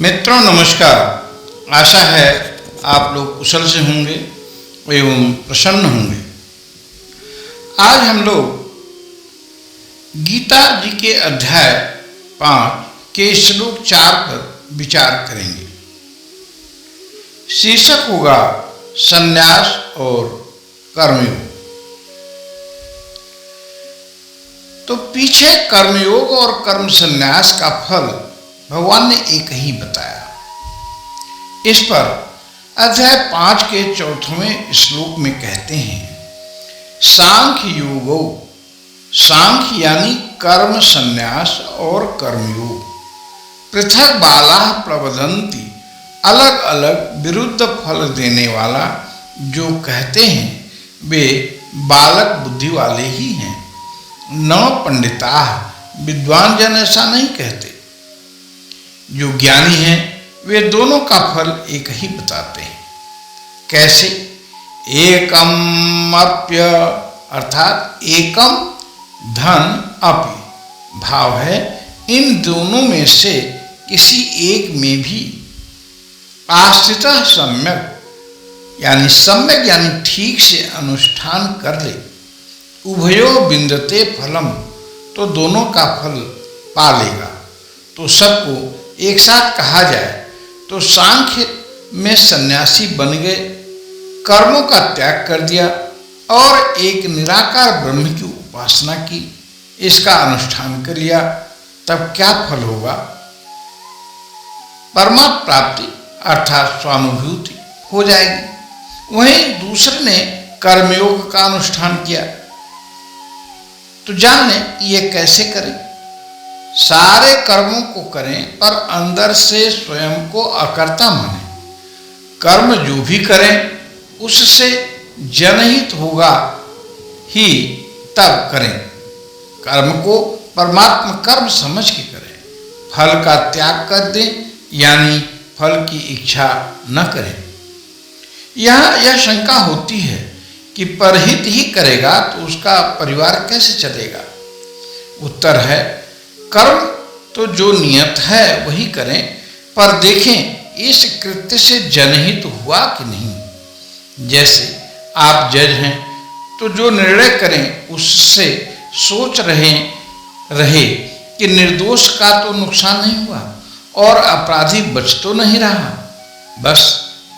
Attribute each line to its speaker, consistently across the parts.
Speaker 1: मित्रों नमस्कार। आशा है आप लोग कुशल से होंगे एवं प्रसन्न होंगे। आज हम लोग गीता जी के अध्याय 5 के श्लोक 4 पर विचार करेंगे। शीर्षक होगा संन्यास और कर्मयोग। तो पीछे कर्मयोग और कर्म संन्यास का फल भगवान ने एक ही बताया। इस पर अध्याय 5 के 4वें श्लोक में कहते हैं, सांख्य योगो, सांख्य यानी कर्म संन्यास और कर्मयोग, पृथक बाला प्रवदंती, अलग अलग विरुद्ध फल देने वाला जो कहते हैं वे बालक बुद्धि वाले ही हैं। न पंडिता, विद्वान जन ऐसा नहीं कहते। जो ज्ञानी हैं वे दोनों का फल एक ही बताते हैं। कैसे? एकम अप्य, अर्थात एकम धन अपि, भाव है इन दोनों में से किसी एक में भी आश्रित सम्यक यानी ठीक से अनुष्ठान कर ले, उभयो बिंदते फलम, तो दोनों का फल पा लेगा। तो सबको एक साथ कहा जाए तो सांख्य में सन्यासी बन गए, कर्मों का त्याग कर दिया और एक निराकार ब्रह्म की उपासना की, इसका अनुष्ठान कर लिया, तब क्या फल होगा? परमात्म प्राप्ति अर्थात स्वानुभूति हो जाएगी। वहीं दूसरे ने कर्मयोग का अनुष्ठान किया। तो जाने ये कैसे करें? सारे कर्मों को करें पर अंदर से स्वयं को अकर्ता माने। कर्म जो भी करें उससे जनहित होगा ही तब करें। कर्म को परमात्मा कर्म समझ के करें। फल का त्याग कर दें यानी फल की इच्छा न करें। यहाँ यह शंका होती है कि परहित ही करेगा तो उसका परिवार कैसे चलेगा? उत्तर है, कर्म तो जो नियत है वही करें, पर देखें इस कृत्य से जनहित हुआ कि नहीं। जैसे आप जज हैं तो जो निर्णय करें उससे सोच रहे कि निर्दोष का तो नुकसान नहीं हुआ और अपराधी बच तो नहीं रहा, बस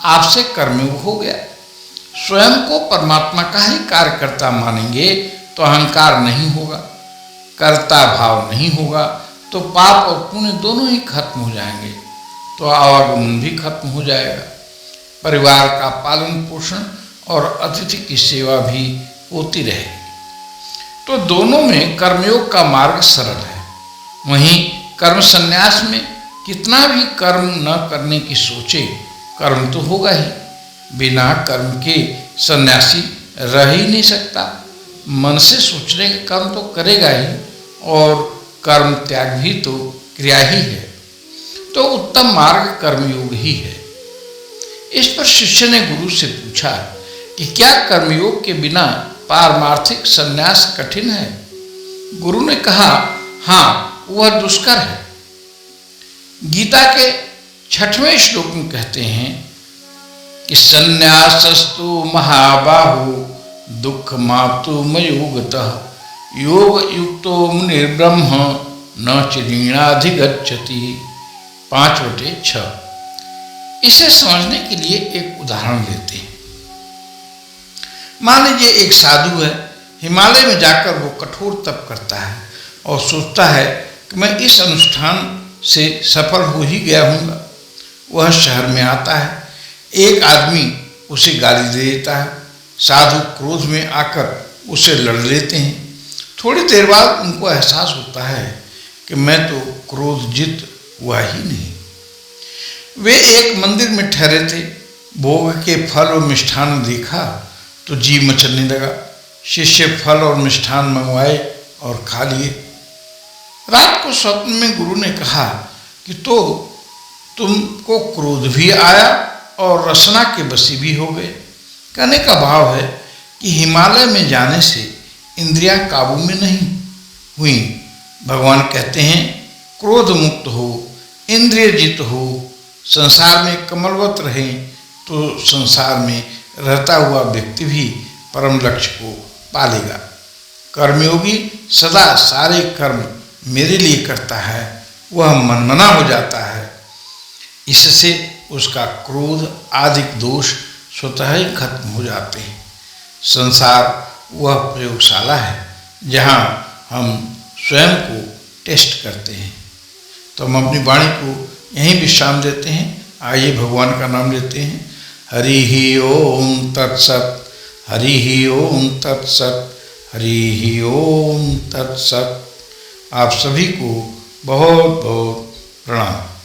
Speaker 1: आपसे कर्मयोग हो गया। स्वयं को परमात्मा का ही कार्यकर्ता मानेंगे तो अहंकार नहीं होगा, कर्ता भाव नहीं होगा, तो पाप और पुण्य दोनों ही खत्म हो जाएंगे, तो आवागमन भी खत्म हो जाएगा। परिवार का पालन पोषण और अतिथि की सेवा भी होती रहेगी। तो दोनों में कर्मयोग का मार्ग सरल है। वहीं कर्म संन्यास में कितना भी कर्म न करने की सोचे, कर्म तो होगा ही। बिना कर्म के सन्यासी रह ही नहीं सकता। मन से सोचने का कर्म तो करेगा ही, और कर्म त्याग भी तो क्रिया ही है। तो उत्तम मार्ग कर्मयोग ही है। इस पर शिष्य ने गुरु से पूछा कि क्या कर्मयोग के बिना पारमार्थिक संन्यास कठिन है? गुरु ने कहा, हाँ, वह दुष्कर है। गीता के 6वें श्लोक में कहते हैं कि संन्यासस्तु महाबाहु दुख मातु मयोगतः योग युक्तो मुनिर्ब्रह्म न चिरीणाधिगच्छति। 5/6। इसे समझने के लिए एक उदाहरण लेते हैं। मान लीजिए एक साधु है, हिमालय में जाकर वो कठोर तप करता है और सोचता है कि मैं इस अनुष्ठान से सफल हो ही गया हूँगा। वह शहर में आता है, एक आदमी उसे गाली दे देता है। साधु क्रोध में आकर उसे लड़ लेते हैं। थोड़ी देर बाद उनको एहसास होता है कि मैं तो क्रोध जीत हुआ ही नहीं। वे एक मंदिर में ठहरे थे। भोग के फल और मिष्ठान देखा तो जी मचलने लगा। शिष्य फल और मिष्ठान मंगवाए और खा लिए। रात को स्वप्न में गुरु ने कहा कि तो तुमको क्रोध भी आया और रसना के बसी भी हो गए। कहने का भाव है कि हिमालय में जाने से इंद्रियां काबू में नहीं हुई। भगवान कहते हैं, क्रोध मुक्त हो, इंद्रिय जित हो, संसार में कमलवत रहें तो संसार में रहता हुआ व्यक्ति भी परम लक्ष्य को पालेगा। कर्मयोगी सदा सारे कर्म मेरे लिए करता है, वह मनमना हो जाता है। इससे उसका क्रोध आदि दोष स्वतः ही खत्म हो जाते हैं। संसार वह प्रयोगशाला है जहाँ हम स्वयं को टेस्ट करते हैं। तो हम अपनी वाणी को यहीं विश्राम देते हैं। आइए भगवान का नाम लेते हैं। हरि ही ओम तत्सत, हरि ही ओम तत्सत, हरि ही ओम तत्सत। आप सभी को बहुत बहुत प्रणाम।